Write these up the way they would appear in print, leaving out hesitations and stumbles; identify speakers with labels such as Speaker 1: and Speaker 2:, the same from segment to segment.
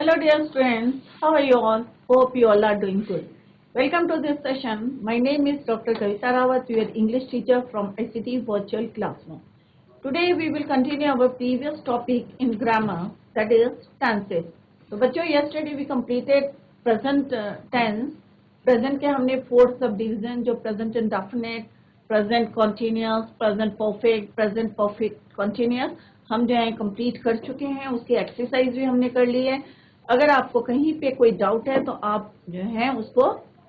Speaker 1: Hello dear students, how are you all? Hope you all are doing good. Welcome to this session. My name is Dr. Kavita Rawat, your English teacher from ICT Virtual Classroom. Today we will continue our previous topic in grammar, that is tenses. तो बच्चों yesterday we completed present tense. Present के हमने 4 subdivision जो present indefinite, present continuous, present perfect continuous हम जो है complete कर चुके हैं. उसकी एक्सरसाइज भी हमने कर ली है. अगर आपको कहीं पे कोई डाउट है तो आप जो है उसको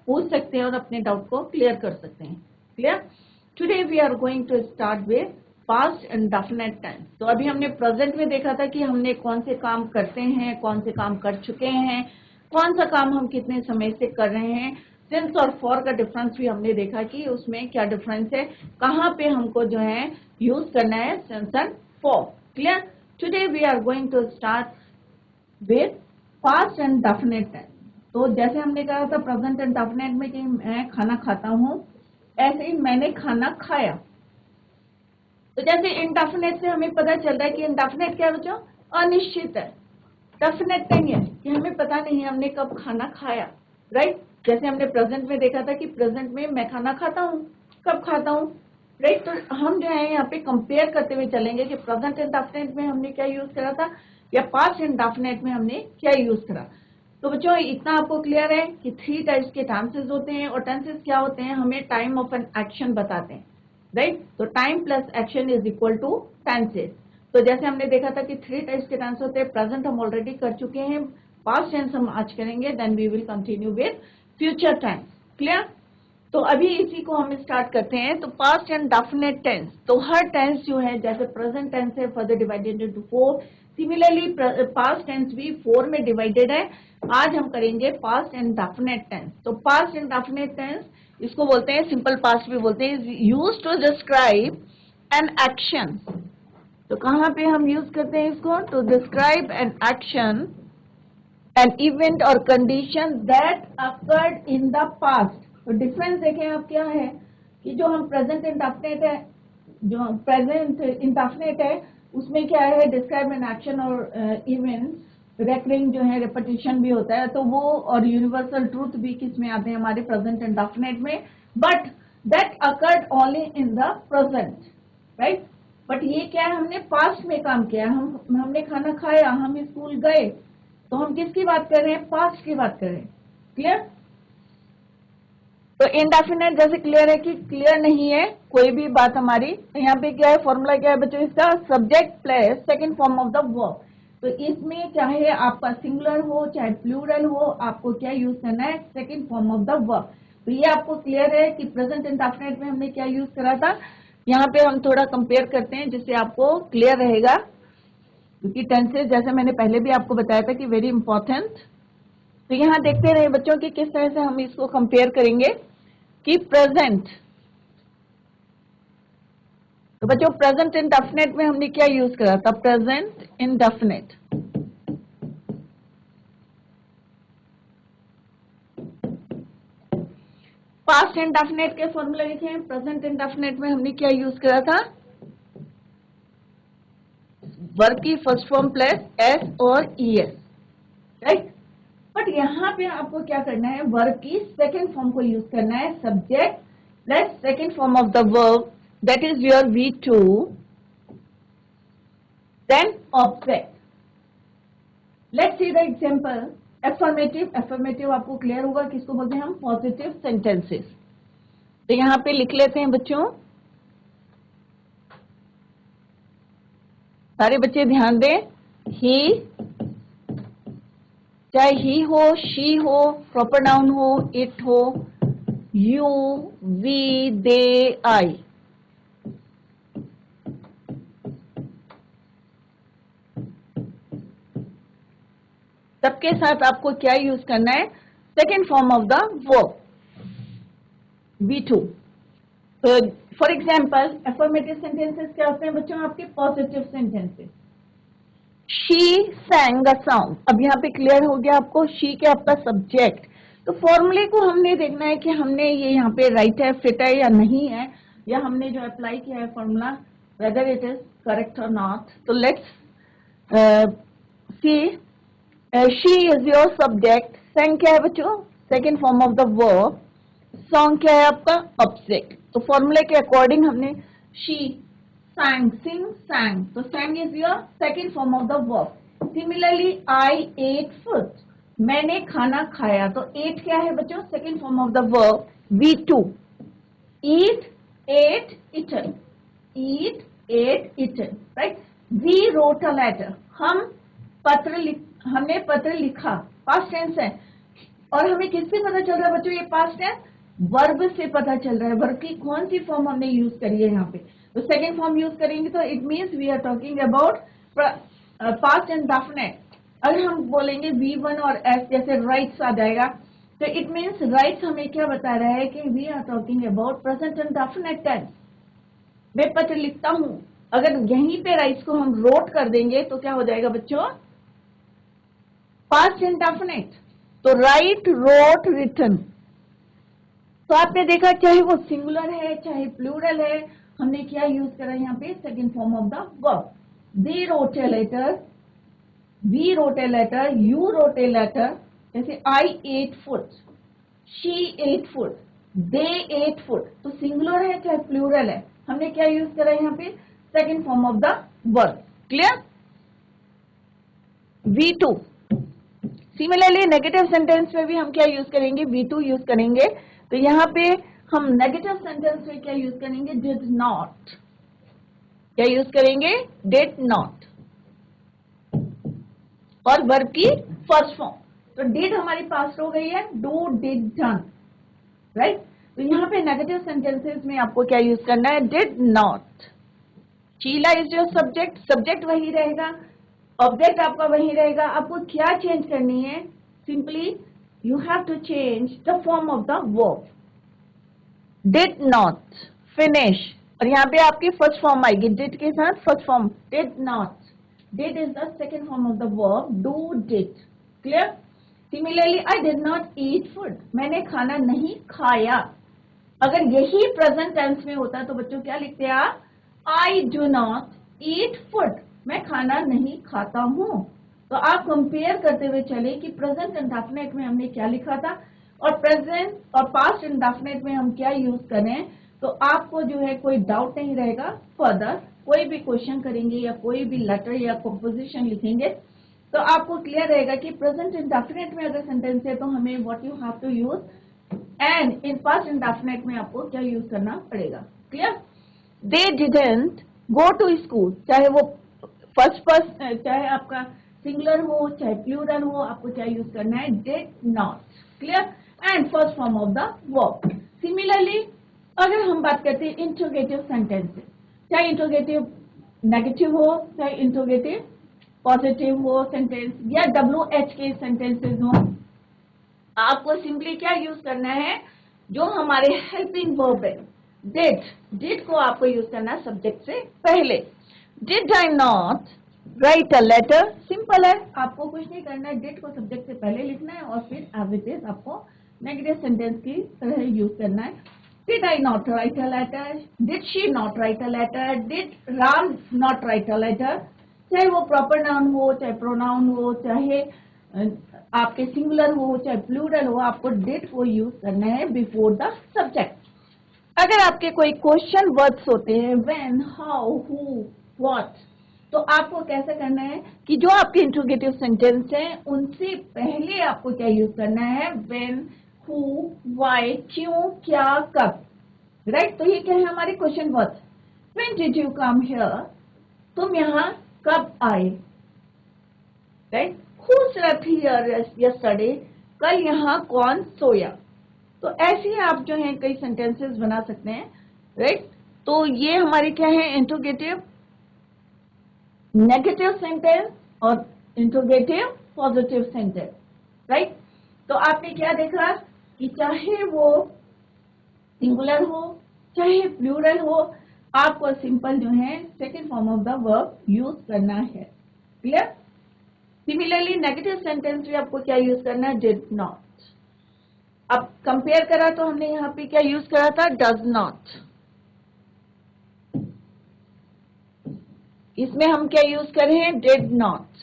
Speaker 1: पूछ सकते हैं और अपने डाउट को क्लियर कर सकते हैं. Clear? Today we are going to start with past indefinite tense. तो अभी हमने प्रेजेंट में देखा था कि हमने कौन से काम करते हैं, कौन से काम कर चुके हैं, कौन सा काम हम कितने समय से कर रहे हैं. सिंस और फॉर का डिफरेंस भी हमने देखा कि उसमें क्या डिफरेंस है, कहाँ पे हमको जो है यूज करना है since and for. Clear? Today we are going to start with past and definite tense. तो जैसे हमने कहा था प्रेजेंट एंड डेफिनेट में कि मैं खाना खाता हूँ, ऐसे ही मैंने खाना खाया. तो जैसे इंडेफिनेट से हमें पता चल रहा है कि इंडेफिनेट क्या है बच्चों? अनिश्चित है. डेफिनेट नहीं है कि हमें पता नहीं है हमने कब खाना खाया. राइट? जैसे हमने प्रेजेंट में देखा था कि प्रेजेंट में मैं खाना खाता हूँ, कब खाता हूँ. राइट? तो हम जो है यहाँ पे कंपेयर करते हुए चलेंगे कि प्रेजेंट इंडेफिनेट में हमने क्या यूज करा था या पास्ट इंडेफिनेट में हमने क्या यूज करा. तो बच्चों इतना आपको क्लियर है कि 3 टाइप्स के टेंसेस होते हैं और टेंसेस क्या होते हैं, हमें टाइम ऑफ एन एक्शन बताते हैं. राइट? तो time plus action is equal to tenses. तो जैसे हमने देखा था कि 3 टाइप्स के टेंस होते हैं. प्रेजेंट हम ऑलरेडी कर चुके हैं, पास्ट टेंस हम आज करेंगे, then we will continue with future tense. Clear? तो अभी इसी को हम स्टार्ट करते हैं. तो पास्ट एंड डेफिनेट टेंस, तो हर टेंस जो है जैसे प्रेजेंट टेंस है further divided into 4, similarly past tense भी 4 में डिवाइडेड है. आज हम करेंगे पास्ट एंड डेफिनेट टेंस. तो पास्ट एंड डेफिनेट टेंस इसको बोलते हैं, सिंपल पास्ट भी बोलते हैं, used to describe an action. तो कहाँ पे हम यूज करते हैं इसको? To describe an action, an event और condition that occurred in the past. तो डिफरेंस देखें आप क्या है कि जो हम प्रेजेंट इंडेफिनिट है, जो प्रेजेंट इंडेफिनिट है उसमें क्या है, डिस्क्राइब एन एक्शन और इवेंट, रेकरिंग जो है रेपिटेशन भी होता है. तो वो और यूनिवर्सल ट्रूथ भी किस में आते हैं, हमारे प्रेजेंट इंडेफिनिट में. But that occurred only in the present. Right? But ये क्या है, हमने पास्ट में काम किया. हमने खाना खाया, हम स्कूल गए, तो हम किसकी बात कर रहे हैं? पास्ट की बात कर रहे हैं. क्लियर? तो इंडेफिनेट जैसे क्लियर है कि क्लियर नहीं है कोई भी बात हमारी. तो यहाँ पे क्या है, फॉर्मूला क्या है बच्चों इसका? Subject plus second form of the verb. तो इसमें चाहे आपका सिंगुलर हो चाहे प्लूरल हो, आपको क्या यूज करना है? Second form of the verb. तो ये आपको क्लियर है कि प्रेजेंट इंडेफिनेट में हमने क्या यूज करा था. यहाँ पे हम थोड़ा कंपेयर करते हैं जिससे आपको क्लियर रहेगा, क्योंकि टेंसेस जैसे मैंने पहले भी आपको बताया था कि वेरी इंपॉर्टेंट. तो यहाँ देखते रहे बच्चों कि किस तरह से हम इसको कंपेयर करेंगे कि प्रेजेंट. तो बच्चों प्रेजेंट इंडेफिनिट में हमने क्या यूज करा था? Present indefinite. पास्ट इंडेफिनिट के फॉर्मूला लिखे हैं. प्रेजेंट इंडेफिनिट में हमने क्या यूज करा था? वर्ब की फर्स्ट फॉर्म प्लस एस और ई एस. राइट? बट यहाँ पे आपको क्या करना है, वर्ब की सेकेंड फॉर्म को यूज करना है. Subject plus second form of the verb, that is your V2, then object. Let's see the example. Affirmative. Affirmative आपको क्लियर होगा किसको बोलते हैं हम? Positive sentences. तो यहाँ पे लिख लेते हैं बच्चों, सारे बच्चे ध्यान दें. ही, चाहे ही हो, शी हो, प्रॉपर नाउन हो, इट हो, यू, वी, दे, आई. सबके साथ आपको क्या यूज करना है? Second form of the verb V2. तो फॉर एग्जाम्पल एफर्मेटिव सेंटेंसेस क्या होते हैं बच्चों? आपके positive sentences. She sang a song. अब यहाँ पे क्लियर हो गया आपको, शी क्या आपका सब्जेक्ट. तो फॉर्मूले को हमने देखना है कि हमने ये यहाँ पे राइट है, फिट है या नहीं है, या हमने जो अप्लाई किया है formula weather it is correct और नॉट. तो let's see. She is your subject, sang क्या है बच्चों, second form of the verb, song क्या है आपका ऑब्जेक्ट। तो फॉर्मूले के अकॉर्डिंग हमने शी sang, sing, sang, तो sang is your second form of the verb. Similarly, I ate food, मैंने खाना खाया, तो ate क्या है बच्चों, second form of the verb. We too, eat, ate, eaten, eat, ate, eaten, right? We wrote a letter, हमने पत्र लिखा, past tense है, और हमें किससे पता चल रहा है बच्चों ये पास्ट टेंस, वर्ब से पता चल रहा है। वर्ब की कौन सी फॉर्म हमने यूज करी है यहाँ पे, तो सेकेंड फॉर्म यूज करेंगे, तो it means we are talking about past and definite. अगर हम बोलेंगे V1 और S जैसे राइट्स आ जाएगा, तो इट मीन्स राइट्स हमें क्या बता रहा है कि we are talking about present and definite tense. मैं पत्र लिखता हूं, अगर यहीं पे राइट्स को हम रोट कर देंगे तो क्या हो जाएगा बच्चों, पास्ट एंड डेफिनेट। तो राइट, रोट, रिटन, तो आपने देखा चाहे वो सिंगुलर है चाहे प्लूरल है, हमने क्या यूज करा यहाँ पे, second form of the verb. They wrote a letter, we wrote a letter, you wrote a letter, जैसे I ate food, she ate food, they ate food, तो सिंगुलर है चाहे प्लूरल है, हमने क्या यूज करा यहाँ पे, second form of the verb. Clear. V2, similarly negative sentence में भी हम क्या यूज करेंगे, V2 यूज करेंगे। तो यहाँ पे हम नेगेटिव सेंटेंस में क्या यूज करेंगे, डिड नॉट, क्या यूज करेंगे, डिड नॉट, और वर्ब की फर्स्ट फॉर्म। तो डिड हमारी पास्ट हो गई है, डू, डिड, डन, राइट। तो यहाँ पे नेगेटिव सेंटेंसेस में आपको क्या यूज करना है, did not. Sheela is your subject, subject वही रहेगा, ऑब्जेक्ट आपका वही रहेगा, आपको क्या चेंज करनी है, simply you have to change the form of the verb. Did not finish, और यहाँ पे आपकी फर्स्ट फॉर्म आएगी, डिड के साथ first form, did not, did is the second form of the verb, do, did. Clear. Similarly I did not eat food, मैंने खाना नहीं खाया। अगर यही प्रेजेंट टेंस में होता तो बच्चों क्या लिखते हैं आप, I do not eat food, मैं खाना नहीं खाता हूं। तो आप कंपेयर करते हुए चले कि प्रेजेंट इंडेफिनिट में हमने क्या लिखा था और प्रेजेंट और पास्ट इंडेफिनिट में हम क्या यूज करें, तो आपको जो है कोई डाउट नहीं रहेगा। फर्दर कोई भी क्वेश्चन करेंगे या कोई भी लेटर या कंपोजिशन लिखेंगे तो आपको क्लियर रहेगा कि प्रेजेंट इंडेफिनिट में अगर सेंटेंस है तो हमें what you have to use, and in past indefinite में आपको क्या यूज करना पड़ेगा। Clear. They didn't go to school, चाहे वो फर्स्ट पर्सन, चाहे आपका सिंगुलर हो चाहे प्लूरल हो, आपको क्या यूज करना है, did not. Clear. And first form of the verb. Similarly अगर हम बात करते हैं इंट्रोगेटिव सेंटेंसेस, चाहे इंट्रोगेटिव नेगेटिव हो चाहे इंट्रोगेटिव पॉजिटिव हो सेंटेंस, या WH के सेंटेंसेस हो, आपको सिंपली क्या यूज करना है, जो हमारे हेल्पिंग वर्ब है, डिड, डिड को आपको यूज करना है सब्जेक्ट से पहले। Did I not write a letter, simple है, आपको कुछ नहीं करना है, डिड को सब्जेक्ट से पहले लिखना है और फिर एज इट इज आपको नेगेटिव सेंटेंस की तरह यूज करना है। Did I not write a letter, did she not write a letter, did Ram not write a letter, चाहे वो प्रॉपर नाउन हो चाहे प्रोनाउन हो, चाहे आपके सिंगुलर हो चाहे प्लूरल हो, आपको डिड को यूज करना है बिफोर द सब्जेक्ट। अगर आपके कोई क्वेश्चन वर्ड्स होते हैं व्हेन, हाउ, हु, व्हाट, तो आपको कैसे करना है कि जो आपके इंट्रोगेटिव सेंटेंस हैं उनसे पहले आपको क्या यूज करना है, व्हेन, हु, व्हाई, क्यों, क्या, कब, राइट। तो ये क्या है हमारे question words. When did you come here, तुम यहाँ कब आए, right. Who slept here yesterday, कल यहाँ कौन सोया। तो ऐसे ही आप जो है कई सेंटेंसेस बना सकते हैं, राइट। तो ये हमारे क्या है, इंट्रोगेटिव नेगेटिव सेंटेंस और इंट्रोगेटिव पॉजिटिव सेंटेंस, राइट। तो आपने क्या देखा कि चाहे वो सिंगुलर हो चाहे प्लूरल हो, आपको सिंपल जो है second form of the verb use करना है। क्लियर। सिमिलरली नेगेटिव सेंटेंस में आपको क्या यूज करना है, डिड नॉट। अब कंपेयर करा तो हमने यहाँ पे क्या यूज करा था, डज नॉट। इसमें हम क्या यूज कर रहे हैं, डिड नॉट।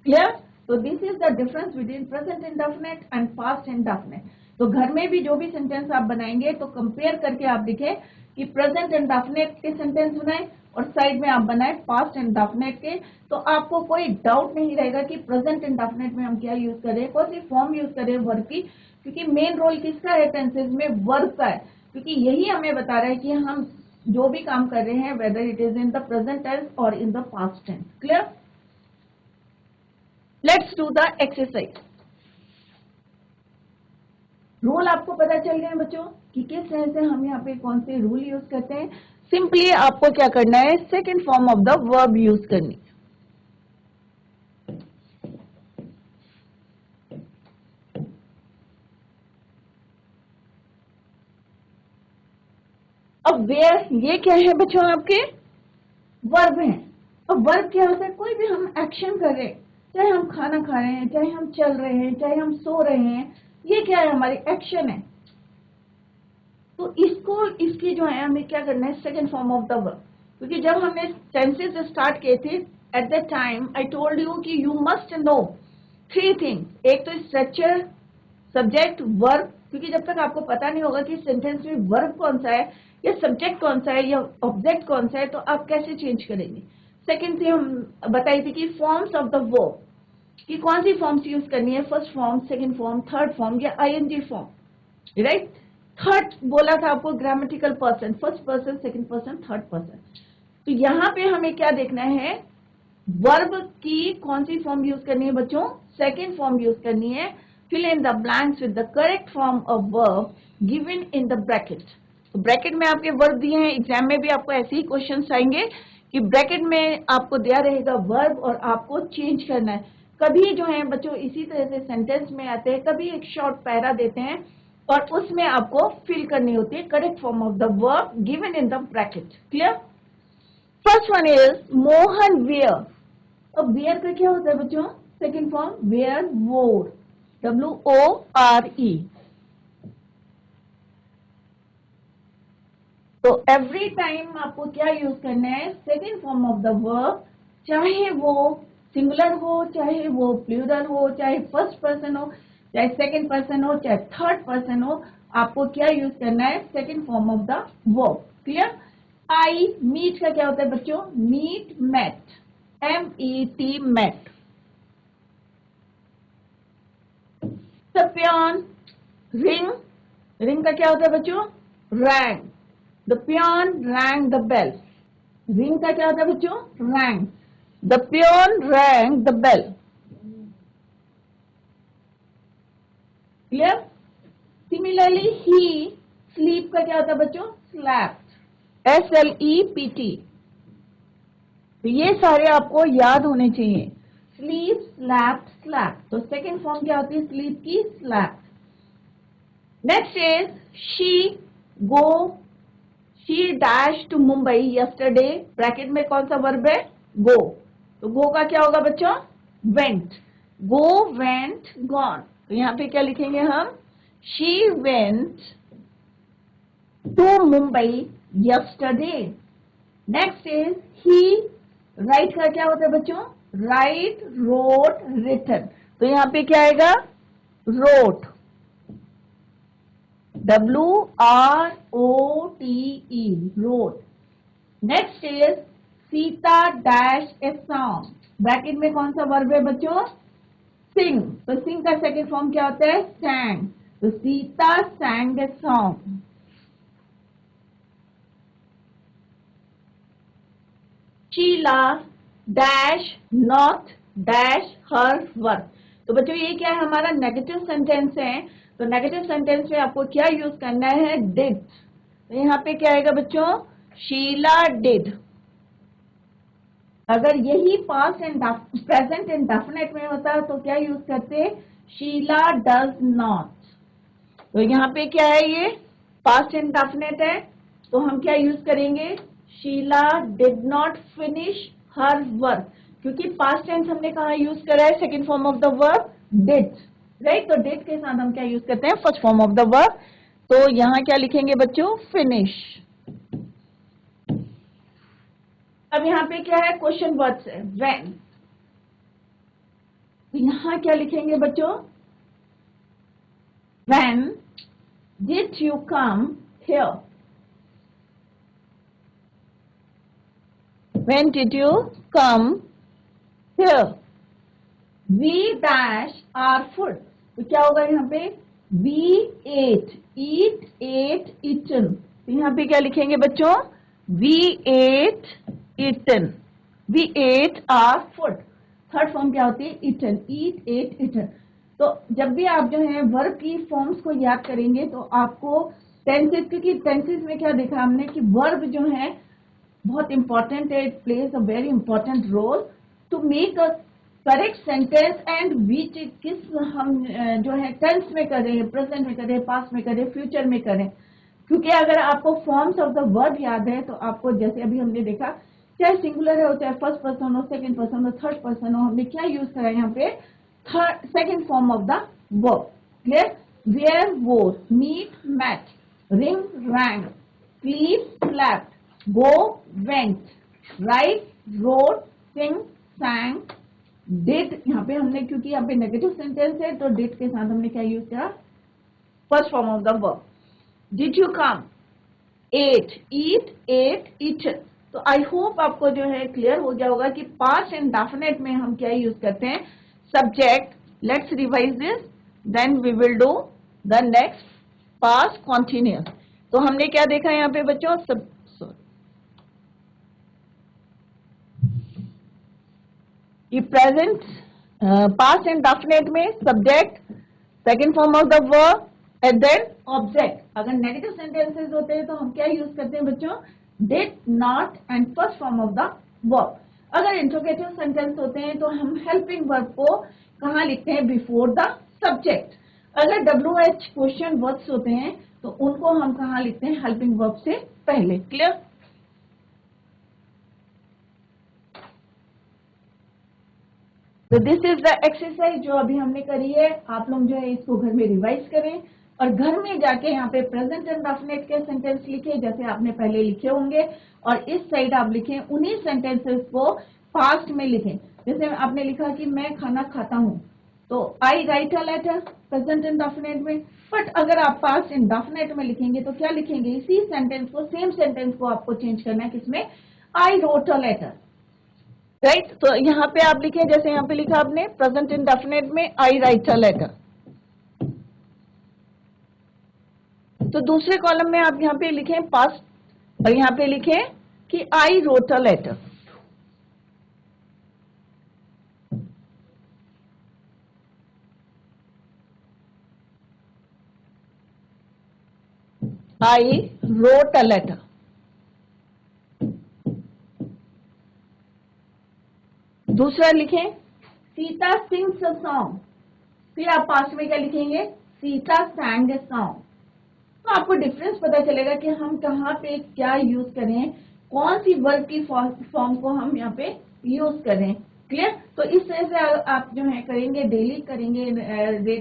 Speaker 1: क्लियर। तो this is the difference between present indefinite and past indefinite. तो घर में भी जो भी सेंटेंस आप बनाएंगे तो कंपेयर करके आप लिखें कि प्रेजेंट इंडेफिनिट के सेंटेंस बनाए और साइड में आप बनाए पास्ट इंडेफिनिट के, तो आपको कोई डाउट नहीं रहेगा कि प्रेजेंट इंडेफिनिट में हम क्या यूज करें, कौन सी फॉर्म यूज करें वर्ब की, क्योंकि मेन रोल किसका है टेंसेस में, वर्ब का है, क्योंकि यही हमें बता रहा है कि हम जो भी काम कर रहे हैं whether it is in the present tense और in the past tense. Clear? Let's do the exercise. Rule आपको पता चल गए बच्चों कि किस तरह से हम यहाँ पे कौन से रूल यूज करते हैं। सिंपली आपको क्या करना है, second form of the verb use करनी। अब वेयर, ये क्या है बच्चों, आपके वर्ब हैं। अब वर्ब क्या होता है, कोई भी हम एक्शन कर रहे हैं, चाहे हम खाना खा रहे हैं, चाहे हम चल रहे हैं, चाहे हम सो रहे हैं, ये क्या है, हमारी एक्शन है। तो इसको, इसकी जो है हमें क्या करना है, second form of the verb. क्योंकि जब हमने टेंसेस स्टार्ट किए थे at that time I told you कि you must know three things. एक तो स्ट्रक्चर, सब्जेक्ट, वर्ब, क्योंकि जब तक आपको पता नहीं होगा कि सेंटेंस में वर्ब कौन सा है या सब्जेक्ट कौन सा है या ऑब्जेक्ट कौन सा है, तो आप कैसे चेंज करेंगे। सेकंड थी हम बताई थी कि फॉर्म्स ऑफ द वर्ब, कि कौन सी फॉर्म्स यूज करनी है, first form, second form, third form या आईएनजी फॉर्म, राइट। थर्ड बोला था आपको grammatical person, first person, second person, third person. तो यहाँ पे हमें क्या देखना है, वर्ब की कौन सी फॉर्म यूज करनी है बच्चों, सेकंड फॉर्म यूज करनी है। Fill in the blanks with the correct form of verb given in the bracket. तो ब्रैकेट में आपके वर्ब दिए हैं, एग्जाम में भी आपको ऐसे ही क्वेश्चंस आएंगे कि ब्रैकेट में आपको दिया रहेगा वर्ब और आपको चेंज करना है। कभी जो है बच्चों इसी तरह से सेंटेंस में आते हैं, कभी एक शॉर्ट पैरा देते हैं और उसमें आपको फिल करनी होती है correct form of the verb given in the bracket. Clear? First one is Mohan wear. अब वेयर का क्या होता है बच्चों, second form, wear wore, WORE। तो एवरी टाइम आपको क्या यूज करना है, second form of the verb, चाहे वो सिंगुलर हो, चाहे वो प्लूरल हो, चाहे फर्स्ट पर्सन हो, चाहे सेकंड पर्सन हो, चाहे थर्ड पर्सन हो, आपको क्या यूज करना है, second form of the verb. Clear? I, meet का क्या होता है बच्चों, मीट, मेट, MET, मेट। सप्यान, रिंग, रिंग का क्या होता है बच्चों, rang, the peon rang the bell. Ring का क्या होता है बच्चों, rang, the peon rang the bell. Clear? Similarly ही, स्लीप का क्या होता है बच्चों, स्लैप्ड, SLEPT। तो ये सारे आपको याद होने चाहिए, स्लीप, स्लैप्ड, स्लैप। तो सेकंड फॉर्म क्या होती है स्लीप की, slap. Next is she go, she dash to Mumbai yesterday, bracket में कौन सा वर्ब है, गो। तो गो का क्या होगा बच्चों, वेंट, गो, वेंट, गॉन। तो यहाँ पे क्या लिखेंगे हम, she went to Mumbai yesterday. Next is he, write का क्या होता है बच्चों, राइट, रोट, रिटन। तो यहाँ पे क्या आएगा, wrote, WROTE, wrote. Next is Sita dash a song, bracket में कौन सा वर्ब है बच्चों, सिंग। तो सिंग का सेकंड फॉर्म क्या होता है, सैंग। तो Sita sang a song. Sheela dash not dash her work. तो बच्चों ये क्या है, हमारा नेगेटिव सेंटेंस है। तो नेगेटिव सेंटेंस में आपको क्या यूज करना है, डिड। तो यहाँ पे क्या आएगा बच्चों, शीला डिड। अगर यही पास्ट एंड प्रेजेंट इंडेफिनिट में होता तो क्या यूज करते, शीला डज नॉट। तो यहाँ पे क्या है, ये पास्ट इंडेफिनिट है, तो हम क्या यूज करेंगे, Sheela did not finish her work, क्योंकि पास्ट टेंस हमने कहा यूज करा है, second form of the verb did, right. तो डिड के साथ हम क्या यूज करते हैं, first form of the verb. तो यहाँ क्या लिखेंगे बच्चों, फिनिश। अब यहाँ पे क्या है, क्वेश्चन वर्ड्स है, व्हेन। तो यहाँ क्या लिखेंगे बच्चों? When did you come here? When did you come here? We dash our food. तो क्या होगा यहाँ पे? We ate, eat, ate, eaten. तो यहाँ पे क्या लिखेंगे बच्चों? We ate, eaten. We ate our food. Third form क्या होती है? eaten, eat, ate, eaten. तो जब भी आप जो है वर्ब की फॉर्म्स को याद करेंगे तो आपको टेंसेस, क्योंकि टेंसेस में क्या देखा हमने कि वर्ब जो है बहुत इंपॉर्टेंट है, it plays a very important role to make a correct sentence and which किस हम जो है टेंस में करें, प्रेजेंट में करें, पास्ट में करें, फ्यूचर में करें। क्योंकि अगर आपको फॉर्म्स ऑफ द वर्ब याद है तो आपको, जैसे अभी हमने देखा, चाहे सिंगुलर है, चाहे फर्स्ट पर्सन हो, सेकंड पर्सन हो, थर्ड पर्सन हो, हमने क्या यूज करा है यहाँ पे? Third, second form of the verb. Clear? Wear, wore, meet, met, ring, rang, sleep, slept, go, went, write, wrote, sing, sang, did। यहाँ पे हमने, क्योंकि यहाँ पे नेगेटिव सेंटेंस है तो did के साथ हमने क्या यूज किया? First form of the verb. Did you come? Ate, eat, ate, eaten। तो आई होप आपको जो है क्लियर हो गया होगा कि पास्ट एंड डेफिनेट में हम क्या यूज करते हैं? Subject. Let's revise this, then we will do the next past continuous. तो हमने क्या देखा यहाँ पे बच्चों? ये प्रेजेंट, पास्ट एंड डेफिनेट में subject, second form of the verb and then object. अगर नेगेटिव सेंटेंसेस होते हैं तो हम क्या यूज करते हैं बच्चों? Did, not and first form of the verb. अगर इंट्रोगेटिव सेंटेंस होते हैं तो हम हेल्पिंग वर्ब को कहाँ लिखते हैं? Before the subject. अगर WH क्वेश्चन वर्ड्स होते हैं तो उनको हम कहाँ लिखते हैं? हेल्पिंग वर्ब से पहले। क्लियर? तो दिस इज द एक्सरसाइज जो अभी हमने करी है। आप लोग जो है इसको घर में रिवाइज करें और घर में जाके यहाँ पे प्रेजेंट एंड डेफिनेट के सेंटेंस लिखे जैसे आपने पहले लिखे होंगे, और इस साइड आप लिखें उन्हीं सेंटेंसेस को पास्ट में लिखें। जैसे आपने लिखा कि मैं खाना खाता हूँ, तो I write a letter, present and definite में। बट अगर आप पास्ट एंड डेफिनेट में लिखेंगे तो क्या लिखेंगे? इसी सेंटेंस को, सेम सेंटेंस को आपको चेंज करना है। किसमें? I wrote a letter, right. तो यहाँ पे आप लिखें, जैसे यहाँ पे लिखा आपने प्रेजेंट इंडेफिनिट में आई राइट अ लेटर। तो दूसरे कॉलम में आप यहाँ पे लिखें पास्ट और यहाँ पे लिखें कि I wrote a letter. I wrote a letter. दूसरा लिखें सीता सिंग्स अ सॉन्ग। फिर आप पास्ट में क्या लिखेंगे? Sita सैंग a song. तो आपको डिफरेंस पता चलेगा कि हम कहाँ पे क्या यूज करें, कौन सी वर्ब की फॉर्म को हम यहाँ पे यूज करें। क्लियर? तो इस तरह से आप जो है करेंगे, डेली करेंगे,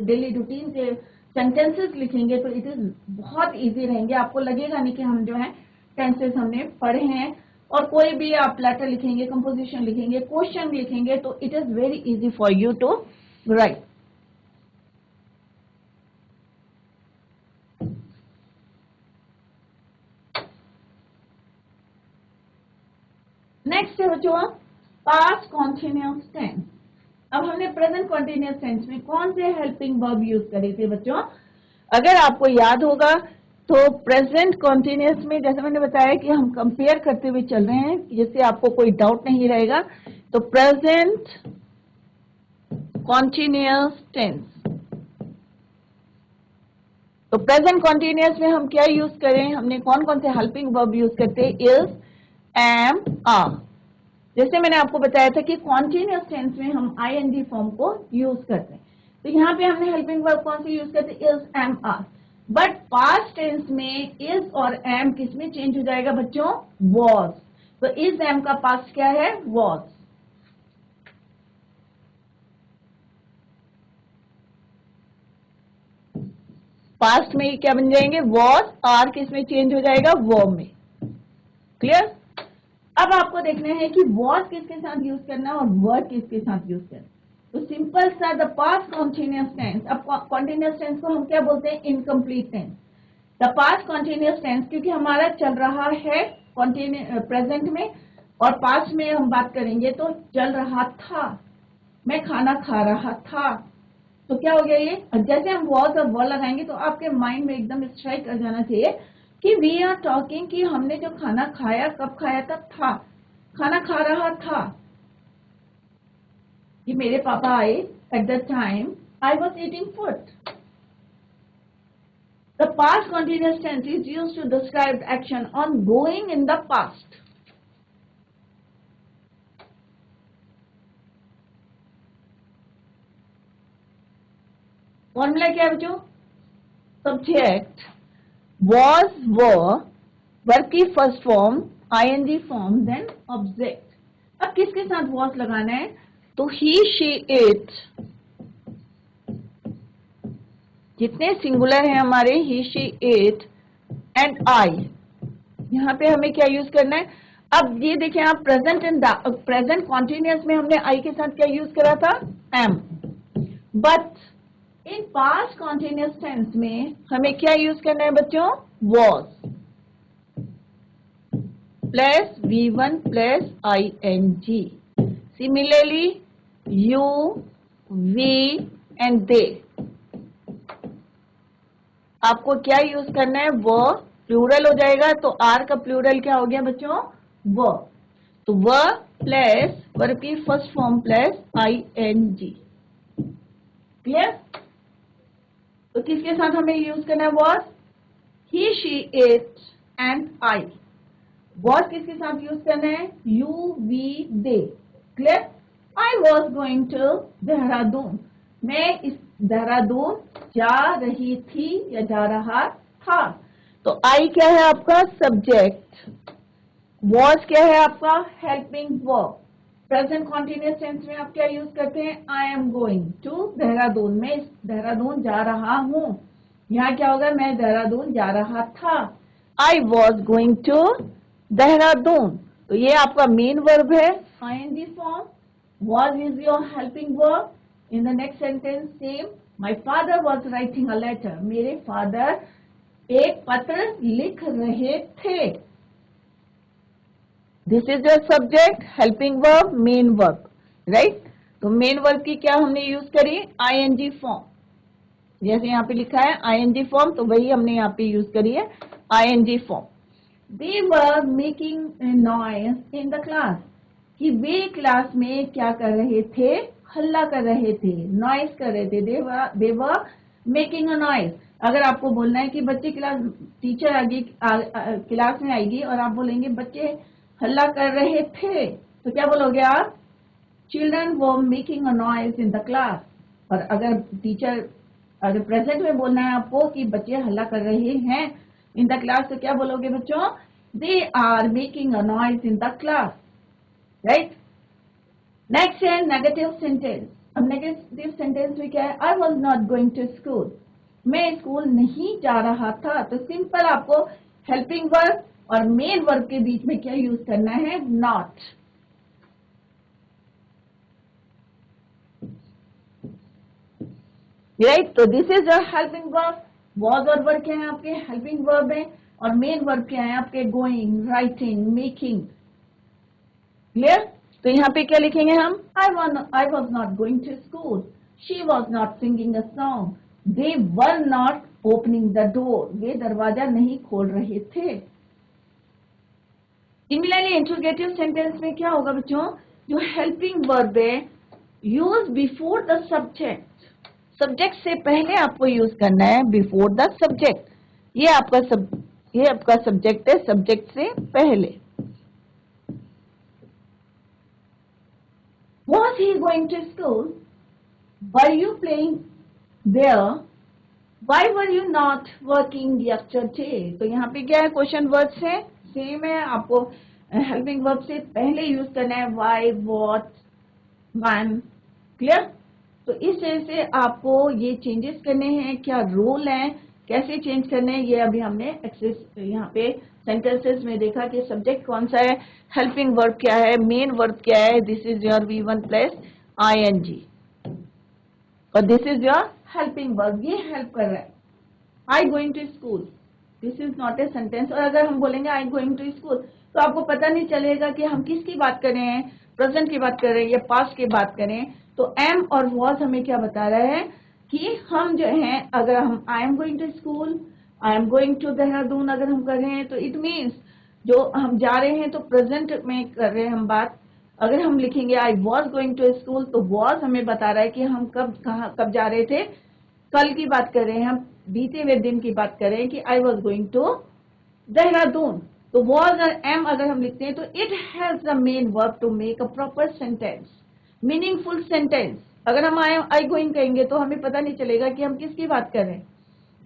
Speaker 1: डेली रूटीन से सेंटेंसेस लिखेंगे तो इट इज बहुत इजी रहेंगे। आपको लगेगा नहीं कि हम जो है टेंसेस हमने पढ़े हैं। और कोई भी आप लेटर लिखेंगे, कंपोजिशन लिखेंगे, क्वेश्चन लिखेंगे तो it is very easy for you to write. Next है बच्चों पास्ट कॉन्टिन्यूअस टेंस। अब हमने प्रेजेंट कॉन्टिन्यूअस टेंस में कौन से हेल्पिंग वर्ब यूज करे थे बच्चों? अगर आपको याद होगा तो प्रेजेंट कॉन्टिन्यूअस में, जैसे मैंने बताया कि हम कंपेयर करते हुए चल रहे हैं जिससे आपको कोई डाउट नहीं रहेगा। तो प्रेजेंट कॉन्टिन्यूअस टेंस, तो प्रेजेंट कॉन्टिन्यूअस में हम क्या यूज करें? हमने कौन कौन से हेल्पिंग वर्ब यूज करते हैं? Is, am, are. जैसे मैंने आपको बताया था कि कॉन्टिन्यूअस टेंस में हम आईएनजी फॉर्म को यूज करते हैं। तो यहाँ पे हमने हेल्पिंग वर्ब कौन से यूज करते हैं? Is, am, are. But past tense में इज और एम किस में चेंज हो जाएगा बच्चों? वॉज। तो इज एम का पास्ट क्या है? वॉज। पास्ट में क्या बन जाएंगे? वॉज। आर किस में चेंज हो जाएगा? वर्ब में। क्लियर? अब आपको देखना है कि वॉज किसके साथ यूज करना है और वर्ब किसके साथ यूज करना है। तो सिंपल सा द पास्ट कॉन्टिन्यूस टेंस, अब कॉन्टिन्यूस टेंस को हम क्या बोलते हैं, incomplete tense. The past continuous tense क्योंकि हमारा चल रहा है प्रेजेंट में, और पास्ट में हम बात करेंगे तो चल रहा था, मैं खाना खा रहा था, तो क्या हो गया ये, जैसे हम वॉज और वर लगाएंगे तो आपके माइंड में एकदम स्ट्राइक कर जाना चाहिए कि वी आर टॉकिंग कि हमने जो खाना खाया कब खाया था, खाना खा रहा था, कि मेरे पापा आए at the time I was eating food. The past continuous tense is used to describe action ongoing in the past. Formula क्या है बच्चों, सब्जेक्ट was were, वर्ब की first form ing form, then object. अब किसके साथ was लगाना है, तो he she it, जितने सिंगुलर है हमारे he she it and I, यहाँ पे हमें क्या यूज करना है। अब ये देखें आप, प्रेजेंट कॉन्टिन्यूस में हमने आई के साथ क्या यूज करा था, am, but in past continuous tense में हमें क्या यूज करना है बच्चों, was plus V1 plus ing। Similarly you, we and they, आपको क्या यूज करना है, वो प्लूरल हो जाएगा, तो आर का प्लूरल क्या हो गया बच्चों, वो, तो व प्लस वर्ब की first form plus ing। Clear, तो किसके साथ हमें यूज करना है, was, he she it and I. Was किसके साथ यूज करना है, you we they. Clear, I was going to Dehradun, मैं इस देहरादून जा रही थी या जा रहा था, तो आई क्या है आपका सब्जेक्ट, वॉज क्या है आपका helping verb. Present continuous tense में आप क्या यूज करते हैं, I am going to Dehradun, मैं देहरादून जा रहा हूं, यहाँ क्या होगा, मैं देहरादून जा रहा था, I was going to Dehradun, तो ये आपका मेन वर्ब है ing form, was is your helping verb. In the next sentence same, my father was writing a letter, मेरे फादर एक पत्र लिख रहे थे, this is your subject, helping verb, main verb, right. तो मेन वर्ब की क्या हमने यूज करी, ing फॉर्म, जैसे यहाँ पे लिखा है ing फॉर्म, तो वही हमने यहाँ पे यूज करी है ing form. They were making noise in the class, कि वे क्लास में क्या कर रहे थे, हल्ला कर रहे थे, नॉइज कर रहे थे, दे वर मेकिंग अ नॉइज। अगर आपको बोलना है कि बच्चे टीचर आगे क्लास में आएगी और आप बोलेंगे बच्चे हल्ला कर रहे थे, तो क्या बोलोगे आप, children were making a noise in the class. और अगर प्रेजेंट में बोलना है आपको कि बच्चे हल्ला कर रहे हैं इन द क्लास, तो क्या बोलोगे बच्चों, they are making a noise in the class, right. Next है नेगेटिव सेंटेंस। अब नेगेटिव सेंटेंस में क्या है, I was not going to school, मैं स्कूल नहीं जा रहा था, तो सिंपल आपको हेल्पिंग वर्ब और मेन वर्ब के बीच में क्या यूज करना है, नॉट। राइट, तो this is your helping verb. Was और वर्ब क्या है आपके, हेल्पिंग वर्ब है, और मेन वर्ब क्या है आपके, गोइंग, राइटिंग, मेकिंग। क्लियर, तो यहाँ पे क्या लिखेंगे हम, I was not going to school, she was not singing a song, they were not opening the door, वे दरवाजा नहीं खोल रहे थे। सिमिलरली इंट्रोगेटिव सेंटेंस में क्या होगा बच्चों, जो हेल्पिंग वर्ब है use before the subject, subject से पहले आपको यूज करना है बिफोर द सब्जेक्ट। ये आपका सब्जेक्ट है, सब्जेक्ट से पहले। Was he going to school? Were you playing there? Why were you not working yesterday? तो यहाँ पे क्या है, क्वेश्चन वर्ड से सेम है, आपको हेल्पिंग वर्ब से पहले यूज करना है why, what, when। क्लियर, तो इस तरह से आपको ये चेंजेस करने हैं, क्या रूल है, कैसे चेंज करने हैं, ये अभी हमने यहाँ पे सेंटेंसेस में देखा कि सब्जेक्ट कौन सा है, हेल्पिंग वर्ब क्या है, मेन वर्ब क्या है, this is your V1 plus ing। और this is your helping verb, ये हेल्प कर रहा है। I going to school, this is not a sentence. और अगर हम बोलेंगे आई गोइंग टू स्कूल तो आपको पता नहीं चलेगा कि हम किसकी बात कर रहे हैं, प्रेजेंट की बात कर रहे हैं या पास्ट की बात करें। तो एम और वॉज हमें क्या बता रहा है कि हम जो है, अगर हम I am going to school, I am going to Dehradun अगर हम कर रहे हैं तो इट मीन्स जो हम जा रहे हैं तो प्रेजेंट में कर रहे हैं हम बात। अगर हम लिखेंगे I was going to school तो वॉज हमें बता रहा है कि हम कब जा रहे थे, कल की बात कर रहे हैं, हम बीते हुए दिन की बात कर रहे हैं कि I was going to Dehradun. तो वॉज और एम अगर हम लिखते हैं तो it helps the main verb to make a proper sentence, meaningful sentence. अगर हम आई गोइंग कहेंगे तो हमें पता नहीं चलेगा कि हम किसकी बात कर रहे हैं।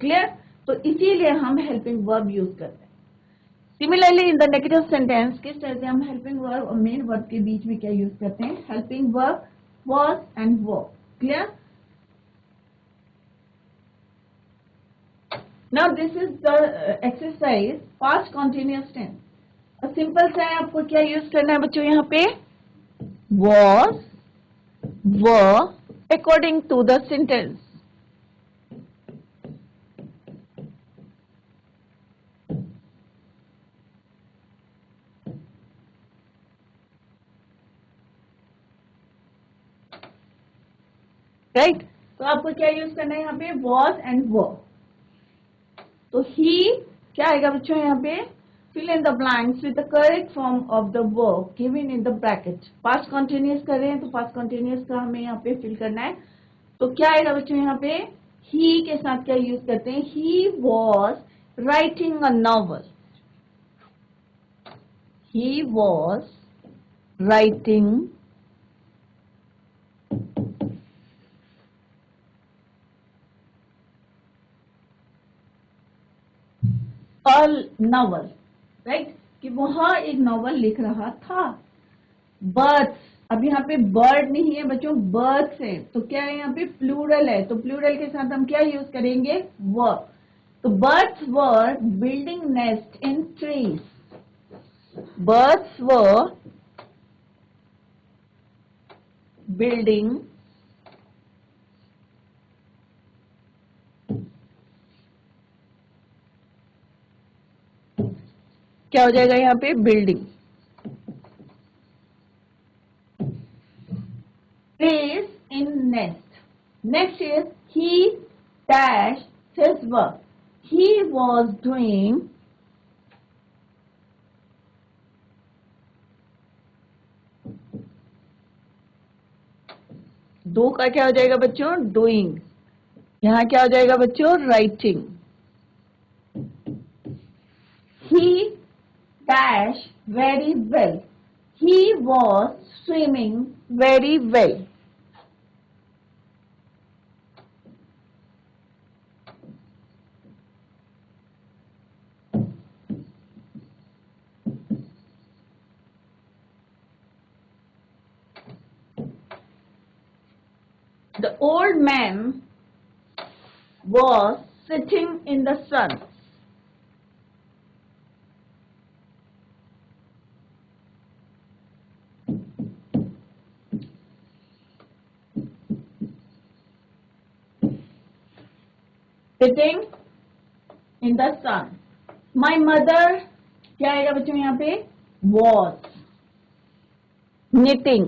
Speaker 1: क्लियर? तो इसीलिए हम हेल्पिंग वर्ब यूज करते हैं। Similarly in the negative sentence किस तरह से हम हेल्पिंग वर्ब और मेन वर्ब के बीच में क्या यूज करते हैं, helping verb was and verb. Clear? Now this is the exercise past continuous tense. और सिंपल सा है, आपको क्या यूज करना है बच्चों, यहाँ पे was, were according to the sentence. Right? तो आपको क्या यूज करना है यहाँ पे, was and were. तो he क्या आएगा बच्चों यहाँ पे, fill in the blanks with the correct form of the verb given in the bracket. past continuous कर रहे हैं तो past continuous का हमें यहाँ पे fill करना है। तो क्या आएगा बच्चों यहाँ पे, he के साथ क्या यूज करते हैं, he was writing a novel. He was writing a novel. Right? कि वह एक नॉवल लिख रहा था। बर्ड्स, अब यहाँ पे बर्ड नहीं है बच्चों, बर्ड्स है। तो क्या है यहाँ पे, प्लूरल है। तो प्लूरल के साथ हम क्या यूज करेंगे, वर। तो birds were building nest in trees. Birds were building क्या हो जाएगा यहाँ पे, building. Trees in nest. Next is he dash his work. He was doing दो का क्या हो जाएगा बच्चों, डूइंग। यहाँ क्या हो जाएगा बच्चों, writing. He dash very well. He was swimming very well. The old man was sitting in the sun. Sitting in the sun. My mother क्या आएगा बच्चों यहाँ पे, was knitting.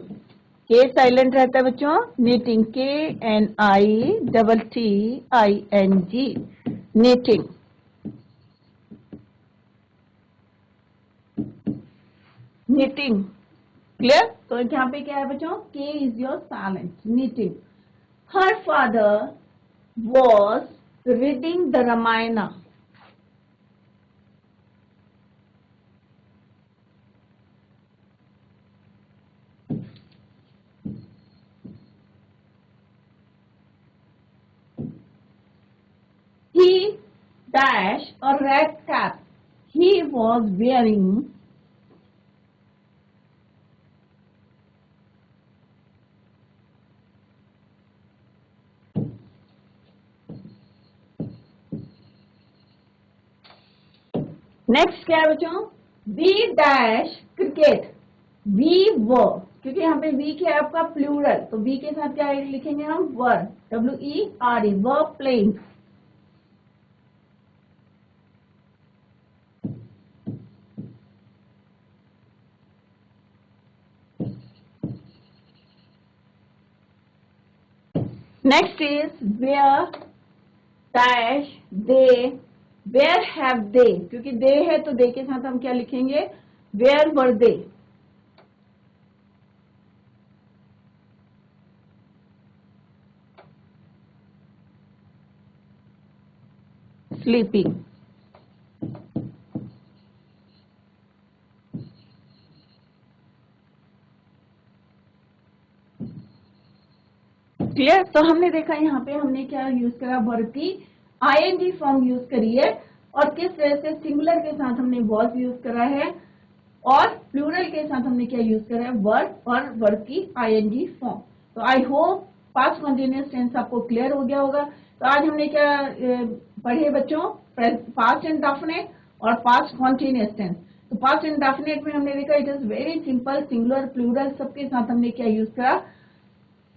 Speaker 1: के साइलेंट रहता है बच्चों, knitting, KNITTING, knitting. knitting. Clear? तो यहाँ पे क्या है बच्चों, K is your silent, knitting. Her father was reading the Ramayana. He dash a red cap. He was wearing next क्या है बच्चों, we dash cricket, we were क्योंकि यहाँ पे वीक है आपका प्लूरल, तो वी के साथ क्या लिखेंगे हम, verb, WERD, verb playing. Next is where dash they, where have they, क्योंकि दे है तो दे के साथ हम क्या लिखेंगे, where were they, sleeping. Clear. तो हमने देखा यहाँ पे हमने क्या यूज करा, वर्ब की आईएनजी फॉर्म यूज करी है, और किस तरह से सिंगुलर के साथ हमने वॉज यूज करा है, और प्लूरल के साथ हमने क्या यूज करा है, वर्ब और वर्ब की आईएनजी फॉर्म। तो I hope past continuous tense आपको क्लियर हो गया होगा। तो आज हमने क्या पढ़े बच्चों, पास्ट इंडेफिनिट और पास्ट कंटिन्यूअस टेंस। तो पास्ट इंडेफिनिट में हमने देखा it is very simple, singular plural सबके साथ हमने क्या यूज करा,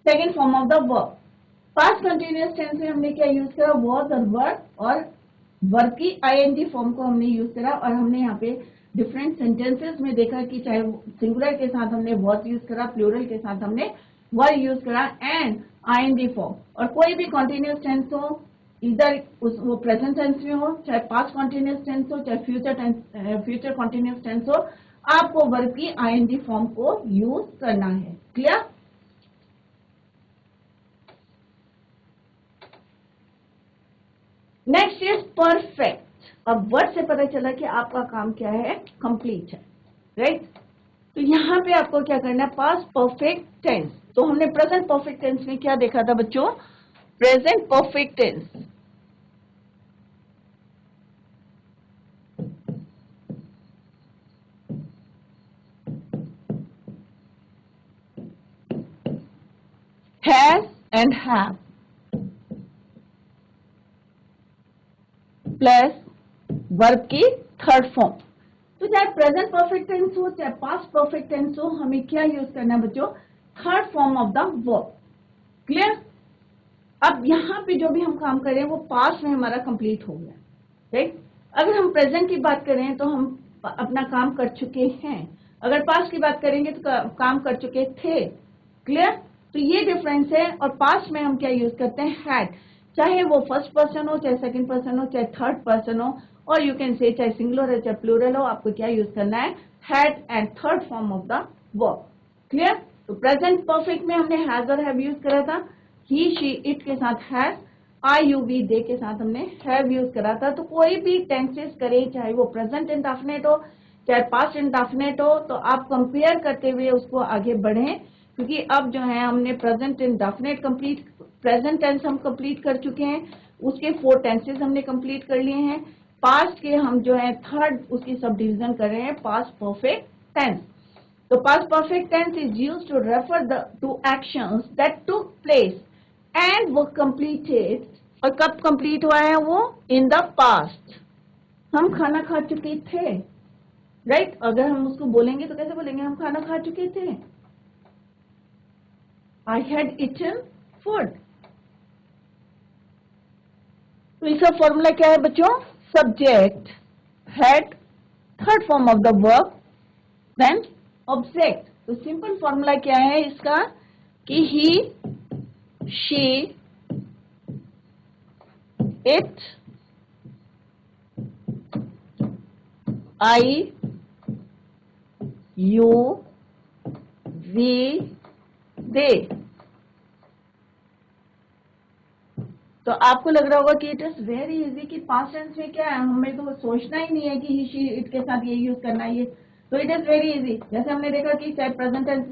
Speaker 1: second form of the verb. Past continuous tense में हमने क्या यूज करा, वॉज और वर्ब, और वर्ब की आईएनजी फॉर्म को हमने यूज करा। और हमने यहाँ पे डिफरेंट सेंटेंसेस में देखा कि चाहे सिंगुलर के साथ हमने वॉज यूज करा, प्लूरल के साथ हमने वर यूज करा, एंड आईएनजी फॉर्म। और कोई भी कंटिन्यूअस टेंस हो, इधर वो प्रेजेंट टेंस में हो, चाहे पास्ट कंटिन्यूअस टेंस हो, चाहे फ्यूचर कंटिन्यूअस टेंस हो, आपको वर्ब की आईएनजी फॉर्म को यूज करना है। क्लियर। Next is perfect. अब वर्ड से पता चला कि आपका काम क्या है, कंप्लीट है, राइट। तो यहाँ पे आपको क्या करना है, पास्ट परफेक्ट टेंस। तो हमने प्रेजेंट परफेक्ट टेंस में क्या देखा था बच्चों, present perfect tense has and have plus verb की थर्ड फॉर्म। तो चाहे प्रेजेंट परफेक्ट टेंस हो, चाहे पास्ट परफेक्ट टेंस हो, हमें क्या यूज करना है बच्चों, third form of the verb. Clear. अब यहाँ पे जो भी हम काम कर रहे हैं वो पास्ट में हमारा कंप्लीट हो गया, राइट। अगर हम प्रेजेंट की बात करें तो हम अपना काम कर चुके हैं, अगर पास्ट की बात करेंगे तो काम कर चुके थे। क्लियर। तो ये डिफरेंस है। और पास्ट में हम क्या यूज करते हैं, हैड, चाहे वो फर्स्ट पर्सन हो, चाहे सेकंड पर्सन हो, चाहे थर्ड पर्सन हो, और यू कैन से चाहे सिंगुलर है चाहे प्लूरल हो, आपको क्या यूज करना है, had and third form of the verb. Clear. तो प्रेजेंट परफेक्ट में हमने हैज और हैव यूज करा था, ही शी इट के साथ हैज, आई यू वी दे के साथ हमने हैव यूज करा था। तो कोई भी टेंसेस करें, चाहे वो प्रेजेंट इंडेफिनिट हो चाहे पास्ट इंडेफिनिट हो, तो आप कंपेयर करते हुए उसको आगे बढ़ें, क्योंकि अब जो है हमने present indefinite complete, present tense हम कंप्लीट कर चुके हैं, उसके 4 टेंसेस हमने कंप्लीट कर लिए हैं। पास्ट के हम जो है थर्ड उसकी सब डिवीजन कर रहे हैं, पास्ट परफेक्ट टेंस। तो past perfect tense is used to refer to actions that took place and were completed, और कब complete हुआ है वो, in the past। हम खाना खा चुके थे, राइट। अगर हम उसको बोलेंगे तो कैसे बोलेंगे, हम खाना खा चुके थे, I had eaten food। तो इसका फॉर्मूला क्या है बच्चों, subject, had, third form of the verb, then object. तो सिंपल फॉर्मूला क्या है इसका, कि he, she, it, I, you, we, they. तो आपको लग रहा होगा कि इट इज वेरी इजी, कि पास्ट टेंस में क्या है, हमें तो सोचना ही नहीं है कि ही, शी, इट के साथ ये यूज करना है। ये तो इट इज वेरी इजी। जैसे हमने देखा कि चाहे प्रेजेंट टेंस,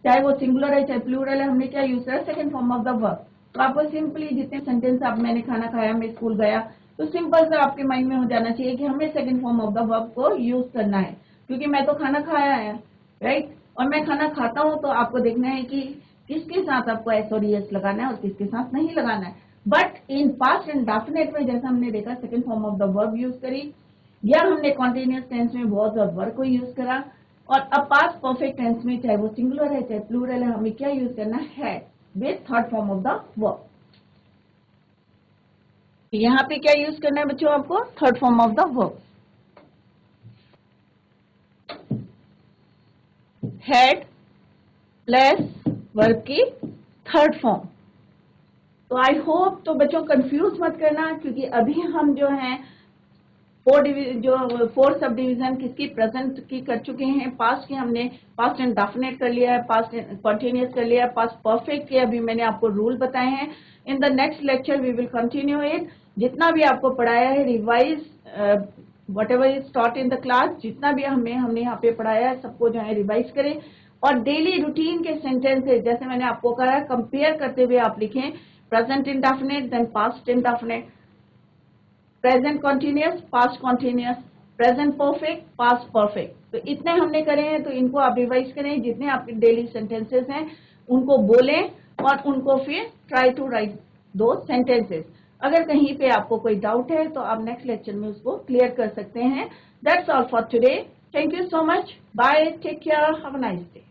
Speaker 1: चाहे वो सिंगुलर है चाहे प्लूरल है, हमने क्या यूज करा, second form of the verb. तो आपको सिंपली जितने सेंटेंस आप, मैंने खाना खाया, मैं स्कूल गया, तो सिंपल सा आपके माइंड में हो जाना चाहिए कि हमें second form of the verb को यूज करना है, क्योंकि मैं तो खाना खाया है, राइट। और मैं खाना खाता हूँ, तो आपको देखना है कि किसके साथ आपको एस और एस लगाना है और किसके साथ नहीं लगाना है। बट इन पास्ट इंडेफिनिट में जैसा हमने देखा, second form of the verb use करी, या हमने कॉन्टिन्यूअस टेंस में वॉज और वर को यूज करा, और अब पास्ट परफेक्ट टेंस में चाहे वो सिंगुलर है चाहे प्लूरल है, हमें क्या यूज करना है, with third form of the verb. यहाँ पे क्या यूज करना है बच्चों आपको, third form of the verb, head plus verb की थर्ड फॉर्म। तो आई होप तो बच्चों कंफ्यूज मत करना, क्योंकि अभी हम जो हैं फोर सब डिवीजन किसकी, प्रेजेंट की कर चुके हैं, पास्ट की हमने पास्ट इंडेफिनिट कर लिया है, पास्ट कंटिन्यूअस कर लिया है, पास्ट परफेक्ट के अभी मैंने आपको रूल बताए हैं। In the next lecture we will continue it. जितना भी आपको पढ़ाया है revise whatever is taught in the class, जितना भी हमने यहाँ पे पढ़ाया है सबको जो है रिवाइज करें, और डेली रूटीन के सेंटेंसेस जैसे मैंने आपको कहा कंपेयर करते हुए आप लिखें, present indefinite then past indefinite, present continuous past continuous, present perfect past perfect. तो इतने हमने करे हैं, तो इनको आप रिवाइज करें, जितने आपके डेली सेंटेंसेस हैं उनको बोलें और उनको फिर ट्राई टू राइट दो सेंटेंसेस। अगर कहीं पे आपको कोई डाउट है तो आप नेक्स्ट लेक्चर में उसको क्लियर कर सकते हैं। That's all for today. Thank you so much, bye, take care, have a nice day.